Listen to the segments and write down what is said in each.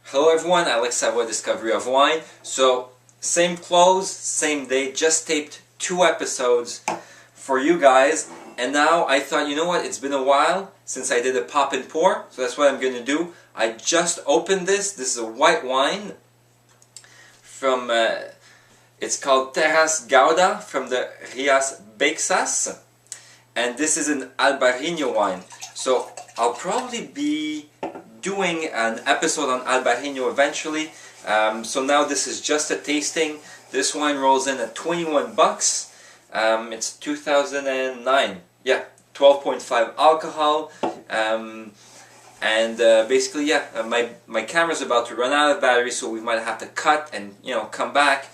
Hello everyone, Alex Savoy, Discovery of Wine. So, same clothes, same day, just taped 2 episodes for you guys. And now I thought, you know what, it's been a while since I did a pop and pour, so that's what I'm going to do. I just opened this. This is a white wine from, it's called Terras Gauda from the Rias Baixas. And this is an Albarino wine. So, I'll probably be doing an episode on Albarino eventually. So now this is just a tasting. This wine rolls in at 21 bucks. It's 2009. Yeah, 12.5 alcohol. Basically, yeah, my camera's about to run out of battery, so we might have to cut and come back.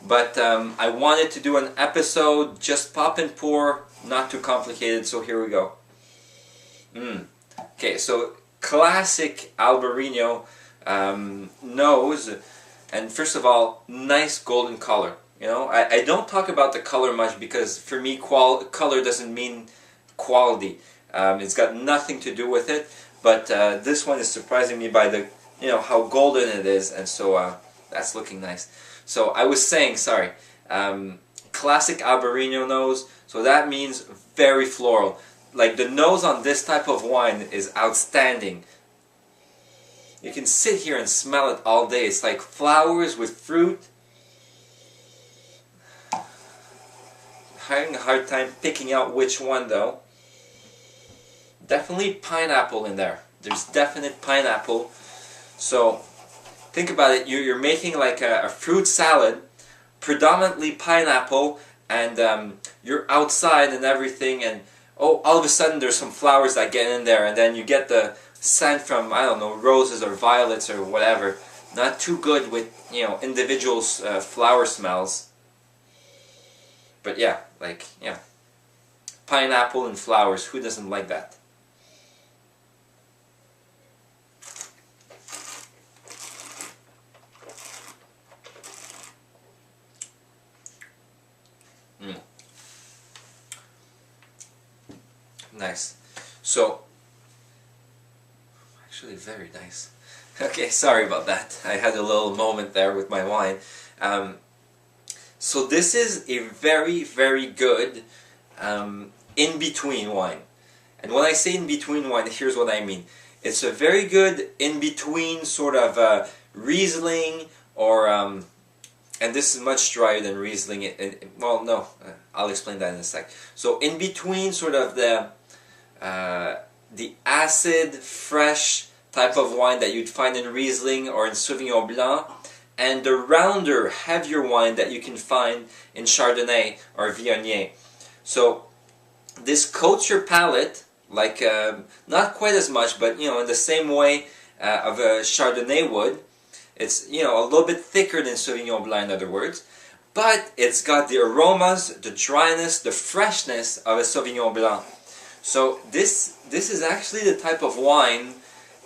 But I wanted to do an episode, just pop and pour, not too complicated. So here we go. Okay, so classic Albarino nose, and first of all, nice golden color. I don't talk about the color much because for me, color doesn't mean quality. It's got nothing to do with it. But this one is surprising me by the how golden it is, and so that's looking nice. So I was saying, sorry, classic Albarino nose. So that means very floral. Like the nose on this type of wine is outstanding. You can sit here and smell it all day. It's like flowers with fruit. Having a hard time picking out which one though. Definitely pineapple in there. There's definite pineapple. So think about it. You're making like a fruit salad, predominantly pineapple, and you're outside and everything, and oh, all of a sudden there's some flowers that get in there, and then you get the scent from, I don't know, roses or violets or whatever. Not too good with, individual flower smells. But yeah, pineapple and flowers, who doesn't like that? Nice. So, actually very nice. Okay, sorry about that. I had a little moment there with my wine. So this is a very, very good in-between wine. And when I say in-between wine, here's what I mean. It's a very good in-between sort of Riesling or... and this is much drier than Riesling. Well, no, I'll explain that in a sec. So in between sort of the acid, fresh type of wine that you'd find in Riesling or in Sauvignon Blanc, and the rounder, heavier wine that you can find in Chardonnay or Viognier. So this coats your palate, like not quite as much, but in the same way of a Chardonnay would. It's a little bit thicker than Sauvignon Blanc, in other words, but it's got the aromas, the dryness, the freshness of a Sauvignon Blanc. So this is actually the type of wine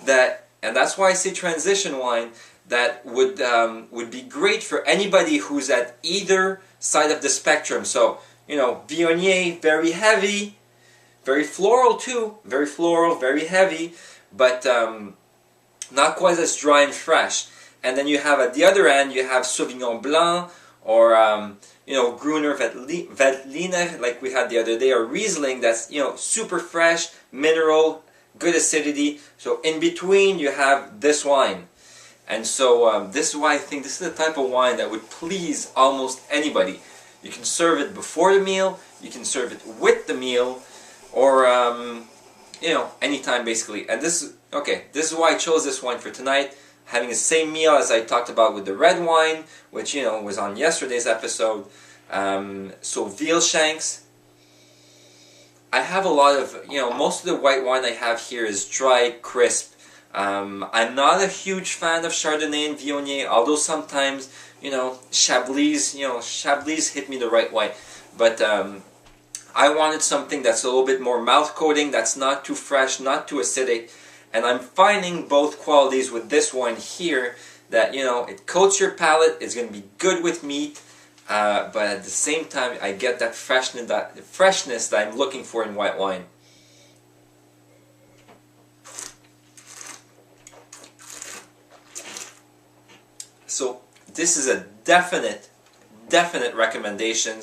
that, and that's why I say transition wine, that would be great for anybody who's at either side of the spectrum. So Viognier, very heavy, very floral too, very floral, very heavy, but not quite as dry and fresh. And then you have at the other end, you have Sauvignon Blanc or Gruner Veltliner, like we had the other day, or Riesling, that's super fresh, mineral, good acidity. So in between, you have this wine. And so this is why I think this is the type of wine that would please almost anybody. You can serve it before the meal, you can serve it with the meal, or anytime basically. And this is why I chose this wine for tonight. Having the same meal as I talked about with the red wine, which was on yesterday's episode. So veal shanks. I have a lot of most of the white wine I have here is dry, crisp. I'm not a huge fan of Chardonnay and Viognier, although sometimes Chablis, Chablis hit me the right way. But I wanted something that's a little bit more mouth coating, that's not too fresh, not too acidic. And I'm finding both qualities with this one here, that it coats your palate, it's going to be good with meat, but at the same time I get that freshness that I'm looking for in white wine. So this is a definite recommendation.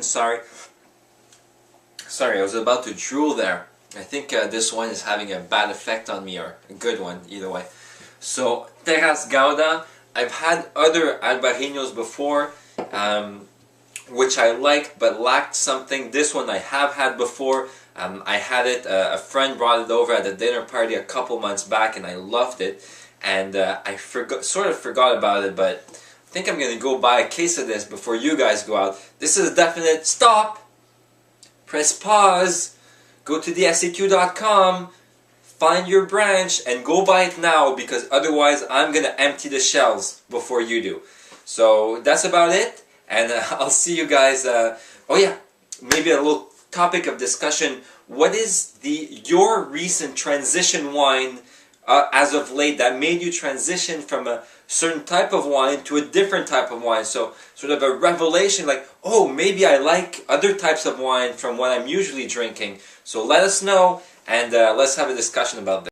Sorry, I was about to drool there. I think this one is having a bad effect on me, or a good one, either way. So Terras Gauda. I've had other Albarinos before, which I liked but lacked something. This one I have had before. I had it, a friend brought it over at a dinner party a couple months back, and I loved it. And I sort of forgot about it, but I think I'm going to go buy a case of this before you guys go out. This is a definite stop! Press pause, go to theseq.com, find your branch, and go buy it now, because otherwise I'm going to empty the shelves before you do. So that's about it, and I'll see you guys. Oh yeah, maybe a little topic of discussion. What is your recent transition wine as of late that made you transition from a certain type of wine to a different type of wine? So sort of a revelation, like, oh, maybe I like other types of wine from what I'm usually drinking. So let us know, and let's have a discussion about this.